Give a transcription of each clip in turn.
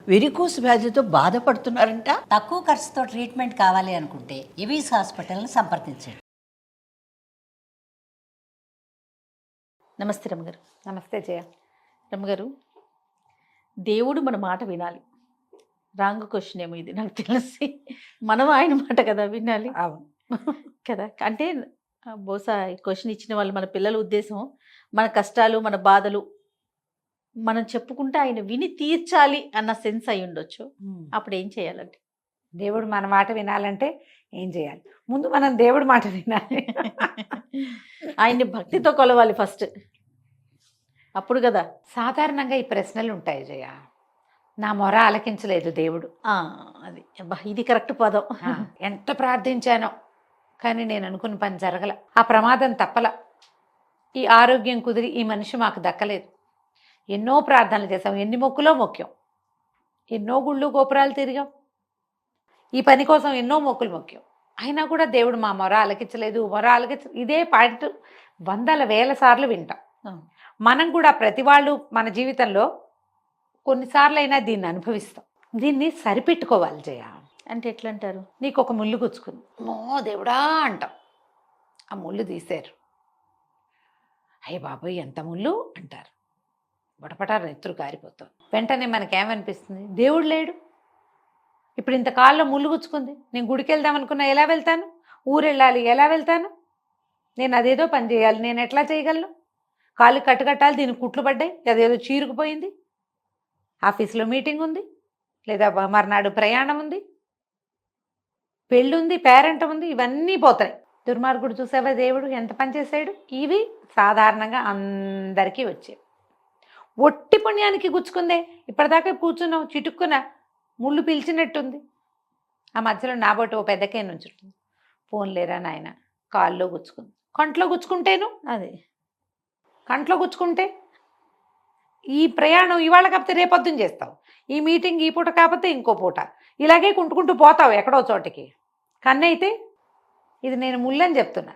Varicose వ్యాధితో బాధపడుతున్నారంట. తక్కువ ఖర్చుతో ట్రీట్మెంట్ కావాలి అనుకుంటే ఎవిస్ హాస్పిటల్ని సంప్రదించండి. నమస్తే రమ్మగారు. నమస్తే జయ. రమ్మగారు, దేవుడు మన మాట వినాలి. రాంగ్ క్వశ్చన్ ఏమో ఇది నాకు తెలిసి. మనం ఆయన మాట కదా వినాలి. అవును కదా, అంటే బహుశా ఈ క్వశ్చన్ ఇచ్చిన వాళ్ళు మన పిల్లల ఉద్దేశం మన కష్టాలు మన బాధలు మనం చెప్పుకుంటే ఆయన విని తీర్చాలి అన్న సెన్స్ అయి ఉండొచ్చు. అప్పుడు ఏం చేయాలంటే దేవుడు మన మాట వినాలంటే ఏం చేయాలి? ముందు మనం దేవుడి మాట వినాలి. ఆయన్ని భక్తితో కొలవాలి ఫస్ట్, అప్పుడు కదా. సాధారణంగా ఈ ప్రశ్నలు ఉంటాయి జయ. నా మొర ఆలకించలేదు దేవుడు. అది ఇది కరెక్ట్ పదం. ఎంత ప్రార్థించానో కానీ నేను అనుకున్న పని జరగల, ఆ ప్రమాదం తప్పల, ఈ ఆరోగ్యం కుదిరి ఈ మనిషి మాకు దక్కలేదు. ఎన్నో ప్రార్థనలు చేసాం, ఎన్ని మొక్కులో మొక్కాం, ఎన్నో గుళ్ళు గోపురాలు తిరిగాం, ఈ పని కోసం ఎన్నో మొక్కులు మొక్కాం. అయినా కూడా దేవుడు మా మొర ఆలకించలేదు, ఇదే పాయింట్ వందల వేల సార్లు వింటాం. మనం కూడా ప్రతి వాళ్ళు మన జీవితంలో కొన్నిసార్లు అయినా దీన్ని అనుభవిస్తాం. దీన్ని సరిపెట్టుకోవాలి జయ. అంటే ఎట్లా అంటారు? నీకు ఒక ముళ్ళు గుచ్చుకుంది, మో దేవుడా అంటాం, ఆ ముళ్ళు తీశారు, అయ్య బాబోయ్ ఎంత ముళ్ళు అంటారు, బొటపటారు నెత్తురు కారిపోతాం. వెంటనే మనకేమనిపిస్తుంది? దేవుడు లేడు, ఇప్పుడు ఇంత కాళ్ళలో ముళ్ళు గుచ్చుకుంది, నేను గుడికి వెళ్దాం అనుకున్నా ఎలా వెళ్తాను, ఊరు వెళ్ళాలి ఎలా వెళ్తాను, నేను అదేదో పని చేయాలి నేను ఎట్లా చేయగలను, కాళ్ళు కట్టుకట్టాలి దీనికి కుట్లు పడ్డాయి, అదేదో చీరుకుపోయింది, ఆఫీస్లో మీటింగ్ ఉంది, లేదా మర్నాడు ప్రయాణం ఉంది, పెళ్ళుంది, పేరెంట్ ఉంది, ఇవన్నీ పోతాయి. దుర్మార్గుడు చూసావా దేవుడు ఎంత పని చేశాడు. ఇవి సాధారణంగా అందరికీ వచ్చేవి. ఒట్టి పుణ్యానికి గుచ్చుకుందే, ఇప్పటిదాకా కూర్చున్నావు, చిటుక్కున ముళ్ళు పిలిచినట్టుంది, ఆ మధ్యలో నాబోటి ఓ పెద్దకే నుంచుంటుంది, పోన్లేరా నాయన కాల్లో గుచ్చుకుంది, కంట్లో గుచ్చుకుంటేను అదే, కంట్లో గుచ్చుకుంటే ఈ ప్రయాణం ఇవాళ కాకపోతే రేపొద్దున చేస్తావు, ఈ మీటింగ్ ఈ పూట కాకపోతే ఇంకో పూట, ఇలాగే కుంటుకుంటూ పోతావు ఎక్కడో చోటికి. కన్నైతే ఇది నేను ముళ్ళని చెప్తున్నా,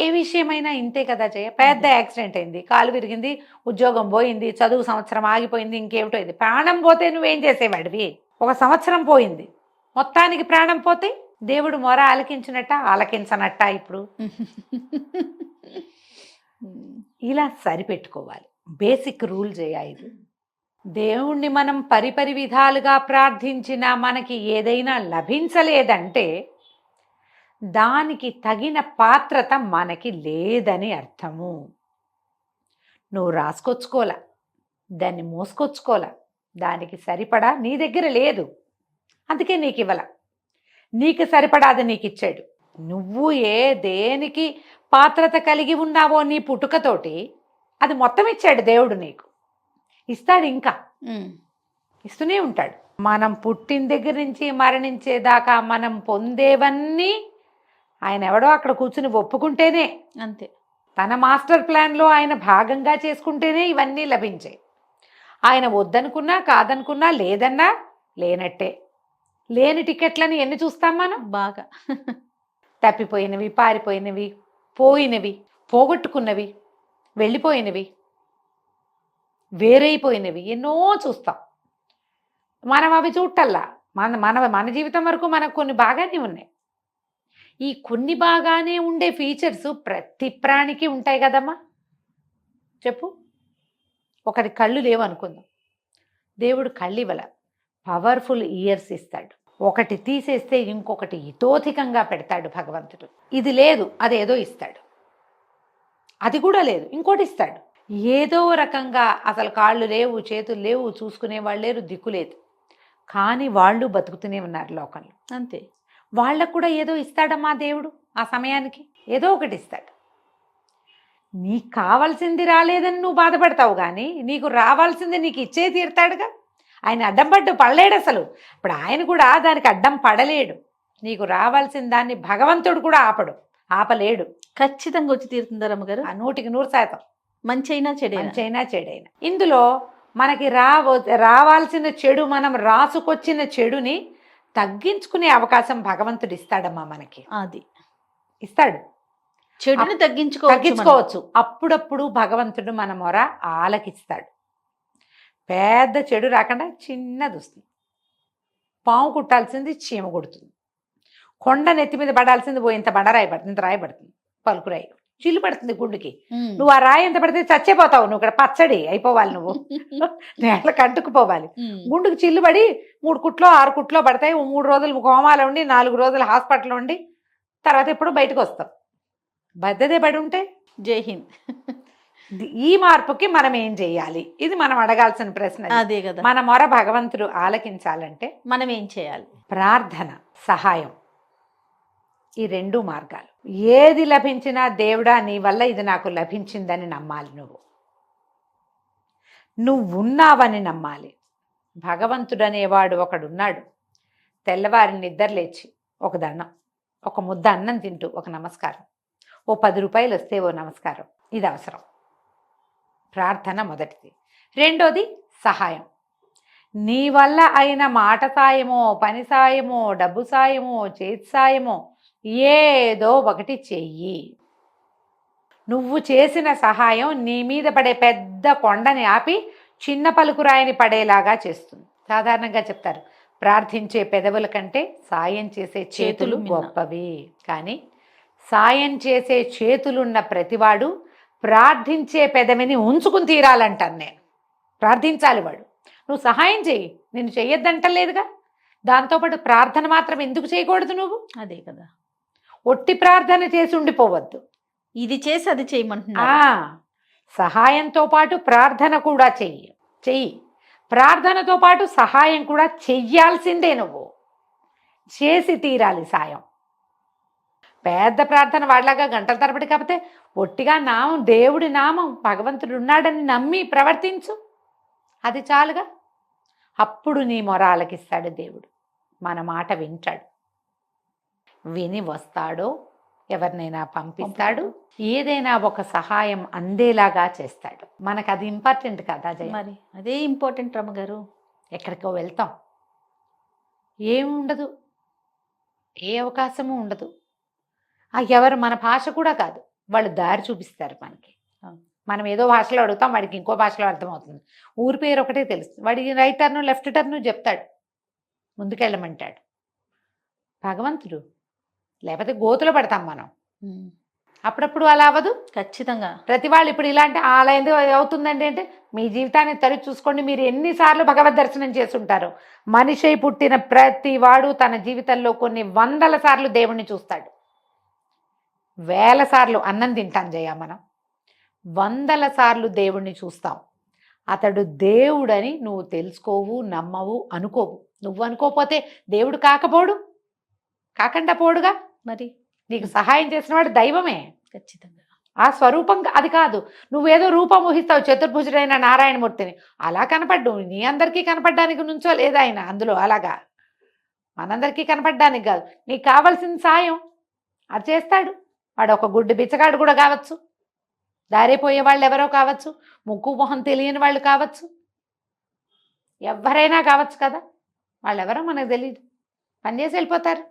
ఏ విషయమైనా ఇంతే కదా జయ. పెద్ద యాక్సిడెంట్ అయింది, కాలు విరిగింది, ఉద్యోగం పోయింది, చదువు సంవత్సరం ఆగిపోయింది, ఇంకేమిటో ఇది, ప్రాణం పోతే నువ్వేం చేసేవాడివి? ఒక సంవత్సరం పోయింది, మొత్తానికి ప్రాణం పోతే దేవుడు మొర ఆలకించినట్ట ఆలకించనట్ట? ఇప్పుడు ఇలా సరిపెట్టుకోవాలి. బేసిక్ రూల్ చేయ ఇది. దేవుణ్ణి మనం పరిపరి విధాలుగా ప్రార్థించినా మనకి ఏదైనా లభించలేదంటే దానికి తగిన పాత్రత మనకి లేదని అర్థము. నువ్వు రాసుకొచ్చుకోలా, దాన్ని మోసుకొచ్చుకోలా, దానికి సరిపడా నీ దగ్గర లేదు, అందుకే నీకు ఇవ్వాల. నీకు సరిపడాది నీకు ఇచ్చాడు. నువ్వు దేనికి పాత్రత కలిగి ఉన్నావో నీ పుట్టుకతోటి అది మొత్తం ఇచ్చాడు దేవుడు, నీకు ఇస్తాడు, ఇంకా ఇస్తూనే ఉంటాడు. మనం పుట్టిన దగ్గర నుంచి మరణించేదాకా మనం పొందేవన్నీ ఆయన ఎవడో అక్కడ కూర్చుని ఒప్పుకుంటేనే, అంతే, తన మాస్టర్ ప్లాన్లో ఆయన భాగంగా చేసుకుంటేనే ఇవన్నీ లభించాయి. ఆయన వద్దనుకున్నా కాదనుకున్నా లేదన్నా లేనట్టే. లేని టికెట్లని ఎన్ని చూస్తాం మనం? బాగా తప్పిపోయినవి, పారిపోయినవి, పోయినవి, పోగొట్టుకున్నవి, వెళ్ళిపోయినవి, వేరైపోయినవి ఎన్నో చూస్తాం. మనం అవి చూడటల్లా. మన జీవితం వరకు మనకు కొన్ని బాగానే ఉన్నాయి. ఈ కొన్ని బాగానే ఉండే ఫీచర్స్ ప్రతి ప్రాణికి ఉంటాయి కదమ్మా. చెప్పు, ఒకటి కళ్ళు లేవు అనుకుందాం, దేవుడు కళ్ళు ఇవ్వల, పవర్ఫుల్ ఇయర్స్ ఇస్తాడు. ఒకటి తీసేస్తే ఇంకొకటి హితోధికంగా పెడతాడు భగవంతుడు. ఇది లేదు అదేదో ఇస్తాడు, అది కూడా లేదు ఇంకోటి ఇస్తాడు. ఏదో రకంగా అసలు కాళ్ళు లేవు, చేతులు లేవు, చూసుకునే వాళ్ళు లేరు, దిక్కు లేదు, కానీ వాళ్ళు బతుకుతూనే ఉన్నారు లోకంలో. అంతే, వాళ్ళకు కూడా ఏదో ఇస్తాడమ్మా దేవుడు. ఆ సమయానికి ఏదో ఒకటి ఇస్తాడు. నీకు కావాల్సింది రాలేదని నువ్వు బాధపడతావు, కానీ నీకు రావాల్సింది నీకు ఇచ్చే తీరుతాడుగా. ఆయన అడ్డం పడలేడు అసలు. ఇప్పుడు ఆయన కూడా దానికి అడ్డం పడలేడు. నీకు రావాల్సిన దాన్ని భగవంతుడు కూడా ఆపలేడు. ఖచ్చితంగా వచ్చి తీరుతుందా రమ్మగారు? 100% మంచి అయినా చెడైనా. ఇందులో మనకి రావాల్సిన చెడు, మనం రాసుకొచ్చిన చెడుని తగ్గించుకునే అవకాశం భగవంతుడు ఇస్తాడమ్మా మనకి. అది ఇస్తాడు, చెడుని తగ్గించుకోవచ్చు. అప్పుడప్పుడు భగవంతుడు మన మొర ఆలకిస్తాడు. పెద్ద చెడు రాకుండా చిన్నది వస్తుంది. పాము కుట్టాల్సింది చీమ కుడుతుంది. కొండ నెత్తి మీద పడాల్సింది ఇంత బండరాయి పడుతుంది, ఇంత రాయి పడుతుంది, పలుకురాయి చిల్లు పడుతుంది గుండుకి. నువ్వు ఆ రాయి ఎంత పడితే చచ్చిపోతావు. నువ్వు ఇక్కడ పచ్చడి అయిపోవాలి, నువ్వు నేలకు అంటుకుపోవాలి. గుండుకు చిల్లు పడి 3 కుట్లో 6 కుట్లో పడతాయి. 3 రోజులు కోమాలో ఉండి 4 రోజులు హాస్పిటల్ ఉండి తర్వాత ఎప్పుడు బయటకు వస్తాం. బద్దదే పడి ఉంటే. జై హింద్. ఈ మార్పుకి మనం ఏం చెయ్యాలి? ఇది మనం అడగాల్సిన ప్రశ్న. అదే కదా. మన మొర భగవంతుడు ఆలకించాలంటే మనం ఏం చేయాలి? ప్రార్థన, సహాయం, ఈ 2 మార్గాలు. ఏది లభించినా దేవుడా నీ వల్ల ఇది నాకు లభించిందని నమ్మాలి. నువ్వు ఉన్నావని నమ్మాలి. భగవంతుడు అనేవాడు ఒకడున్నాడు. తెల్లవారి నిద్ర లేచి ఒక దండం, ఒక ముద్ద అన్నం తింటూ ఒక నమస్కారం, ఓ 10 రూపాయలు వస్తే ఓ నమస్కారం, ఇది అవసరం. ప్రార్థన మొదటిది. రెండోది సహాయం. నీ వల్ల అయిన మాట సాయమో, పని సాయమో, డబ్బు సాయమో, చేతి సాయమో ఏదో ఒకటి చెయ్యి. నువ్వు చేసిన సహాయం నీ మీద పడే పెద్ద కొండని ఆపి చిన్న పలుకురాయిని పడేలాగా చేస్తుంది. సాధారణంగా చెప్తారు, ప్రార్థించే పెదవుల కంటే సాయం చేసే చేతులు గొప్పవి. కానీ సాయం చేసే చేతులున్న ప్రతివాడు ప్రార్థించే పెదవిని ఉంచుకుని తీరాలంటాను నేను. ప్రార్థించాలి వాడు. నువ్వు సహాయం చెయ్యి, నేను చెయ్యొద్దంటలేదుగా. దాంతోపాటు ప్రార్థన మాత్రం ఎందుకు చేయకూడదు? నువ్వు అదే కదా, ఒట్టి ప్రార్థన చేసి ఉండిపోవద్దు. ఇది చేసి అది చేయమంటున్నా. సహాయంతో పాటు ప్రార్థన కూడా చెయ్యి. ప్రార్థనతో పాటు సహాయం కూడా చెయ్యాల్సిందే. నువ్వు చేసి తీరాలి సాయం. పెద్ద ప్రార్థన వాడిలాగా గంటల తరబడి కాకపోతే ఒట్టిగా నామం, దేవుడి నామం, భగవంతుడు ఉన్నాడని నమ్మి ప్రవర్తించు, అది చాలుగా. అప్పుడు నీ మొర ఆలకిస్తాడు దేవుడు. మన మాట వింటాడు, విని వస్తాడో ఎవరినైనా పంపిస్తాడు, ఏదైనా ఒక సహాయం అందేలాగా చేస్తాడు. మనకు అది ఇంపార్టెంట్ కదా జయ? మరి అదే ఇంపార్టెంట్ రమ్మగారు. ఎక్కడికో వెళ్తాం, ఏముండదు, ఏ అవకాశము ఉండదు. ఎవరు మన భాష కూడా కాదు, వాళ్ళు దారి చూపిస్తారు మనకి. మనం ఏదో భాషలో అడుగుతాం, వాడికి ఇంకో భాషలో అర్థమవుతుంది. ఊరి పేరు ఒకటే తెలుస్తుంది, వాడికి రైట్ టర్ను లెఫ్ట్ టర్ను చెప్తాడు, ముందుకెళ్ళమంటాడు. భగవంతుడు. లేకపోతే గోతులో పడతాం మనం. అప్పుడప్పుడు అలా అవ్వదు. ఖచ్చితంగా. ప్రతి వాళ్ళు ఇప్పుడు ఇలాంటి అలా ఎందుకు అవుతుందండి అంటే, మీ జీవితాన్ని తరిచి చూసుకోండి. మీరు ఎన్నిసార్లు భగవద్ దర్శనం చేస్తుంటారు. మనిషి పుట్టిన ప్రతి వాడు తన జీవితంలో కొన్ని 100ల సార్లు దేవుణ్ణి చూస్తాడు. 1000 సార్లు అన్నం తింటాం జయ, మనం 100ల సార్లు దేవుణ్ణి చూస్తాం. అతడు దేవుడని నువ్వు తెలుసుకోవు, నమ్మవు, అనుకోవు. నువ్వు అనుకోపోతే దేవుడు కాకుండా పోడుగా. మరి నీకు సహాయం చేసిన వాడు దైవమే. ఖచ్చితంగా ఆ స్వరూపంగా అది కాదు. నువ్వేదో రూపం ఊహిస్తావు, చతుర్భుజుడైన నారాయణమూర్తిని. అలా కనపడ్డు, నీ అందరికీ కనపడడానికి నుంచో లేదా ఆయన అందులో. అలాగా మనందరికీ కనపడడానికి కాదు, నీకు కావాల్సిన సాయం అది చేస్తాడు. వాడు ఒక గుడ్డి బిచ్చగాడు కూడా కావచ్చు, దారిపోయే వాళ్ళు ఎవరో కావచ్చు, ముక్కు మొహం తెలియని వాళ్ళు కావచ్చు, ఎవరైనా కావచ్చు కదా. వాళ్ళెవరో మనకు తెలియదు, పనిచేసి వెళ్ళిపోతారు.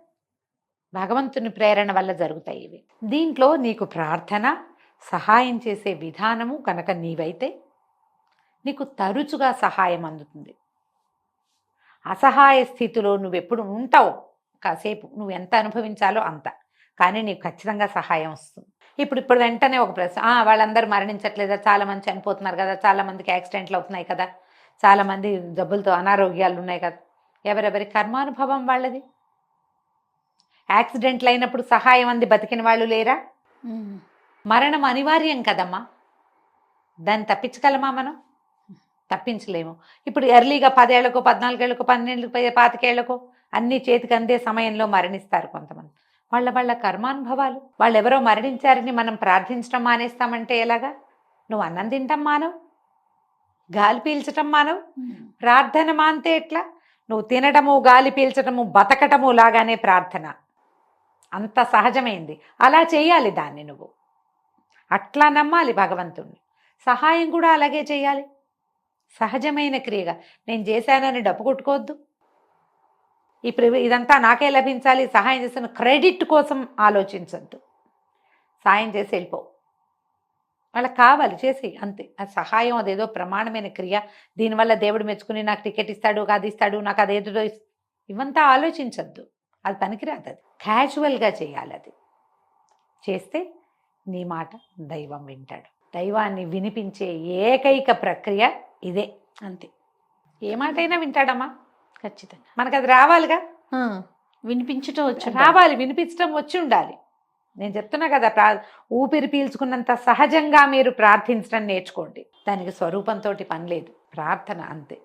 భగవంతుని ప్రేరణ వల్ల జరుగుతాయి ఇవి. దీంట్లో నీకు ప్రార్థన, సహాయం చేసే విధానము కనుక నీవైతే నీకు తరచుగా సహాయం అందుతుంది. అసహాయ స్థితిలో నువ్వెప్పుడు ఉంటావు, కాసేపు నువ్వు ఎంత అనుభవించాలో అంత, కానీ నీకు ఖచ్చితంగా సహాయం వస్తుంది. ఇప్పుడు వెంటనే ఒక ప్రశ్న, వాళ్ళందరూ మరణించట్లేదా? చాలామంది చనిపోతున్నారు కదా, చాలామందికి యాక్సిడెంట్లు అవుతున్నాయి కదా, చాలామంది జబ్బులతో అనారోగ్యాలు ఉన్నాయి కదా. ఎవరెవరి కర్మానుభవం వాళ్ళది. యాక్సిడెంట్లు అయినప్పుడు సహాయం అంది బతికిన వాళ్ళు లేరా? మరణం అనివార్యం కదమ్మా, దాన్ని తప్పించగలమా మనం? తప్పించలేము. ఇప్పుడు ఎర్లీగా 10 ఏళ్లకో 14 ఏళ్లకో 12 25 ఏళ్లకో అన్ని చేతికి అందే సమయంలో మరణిస్తారు కొంతమంది. వాళ్ళ కర్మానుభవాలు. వాళ్ళు ఎవరో మరణించారని మనం ప్రార్థించడం మానేస్తామంటే ఎలాగా? నువ్వు అన్నం తింటాం మానవు, గాలి పీల్చటం మానవు, ప్రార్థన మాంతే ఎట్లా? నువ్వు తినడము, గాలి పీల్చటము, బతకటము లాగానే ప్రార్థన. అంత సహజమైంది. అలా చేయాలి దాన్ని. నువ్వు అట్లా నమ్మాలి భగవంతుణ్ణి. సహాయం కూడా అలాగే చేయాలి, సహజమైన క్రియగా. నేను చేశానని డబ్బు కొట్టుకోవద్దు. ఇప్పుడు ఇదంతా నాకే లభించాలి, సహాయం చేసిన క్రెడిట్ కోసం ఆలోచించద్దు. సాయం చేసి వెళ్ళిపో. వాళ్ళకి కావాలి చేసి అంతే. ఆ సహాయం అదేదో ప్రమాణమైన క్రియ, దీనివల్ల దేవుడు మెచ్చుకుని నాకు టికెట్ ఇస్తాడు, అది ఇస్తాడు, నాకు అదేదో ఇవంతా ఆలోచించద్దు. అది పనికిరాదు. అది క్యాజువల్గా చేయాలి. అది చేస్తే నీ మాట దైవం వింటాడు. దైవాన్ని వినిపించే ఏకైక ప్రక్రియ ఇదే. అంతే, ఏ మాట అయినా వింటాడమ్మా. ఖచ్చితంగా మనకు అది రావాలిగా. వినిపించటం వచ్చి రావాలి, వినిపించడం వచ్చి ఉండాలి. నేను చెప్తున్నా కదా, ఊపిరి పీల్చుకున్నంత సహజంగా మీరు ప్రార్థించడం నేర్చుకోండి. దానికి స్వరూపంతో పని లేదు, ప్రార్థన అంతే.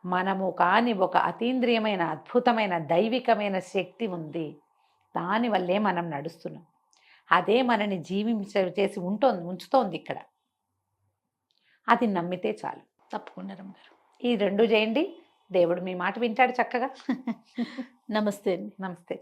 మనము కాని ఒక అతీంద్రియమైన అద్భుతమైన దైవికమైన శక్తి ఉంది. దానివల్లే మనం నడుస్తున్నాం. అదే మనని చేసి ఉంచుతోంది ఇక్కడ. అది నమ్మితే చాలు. తప్పకుండా రమ్మగారు. ఈ రెండు చేయండి, దేవుడు మీ మాట వింటాడు చక్కగా. నమస్తే అండి. నమస్తే.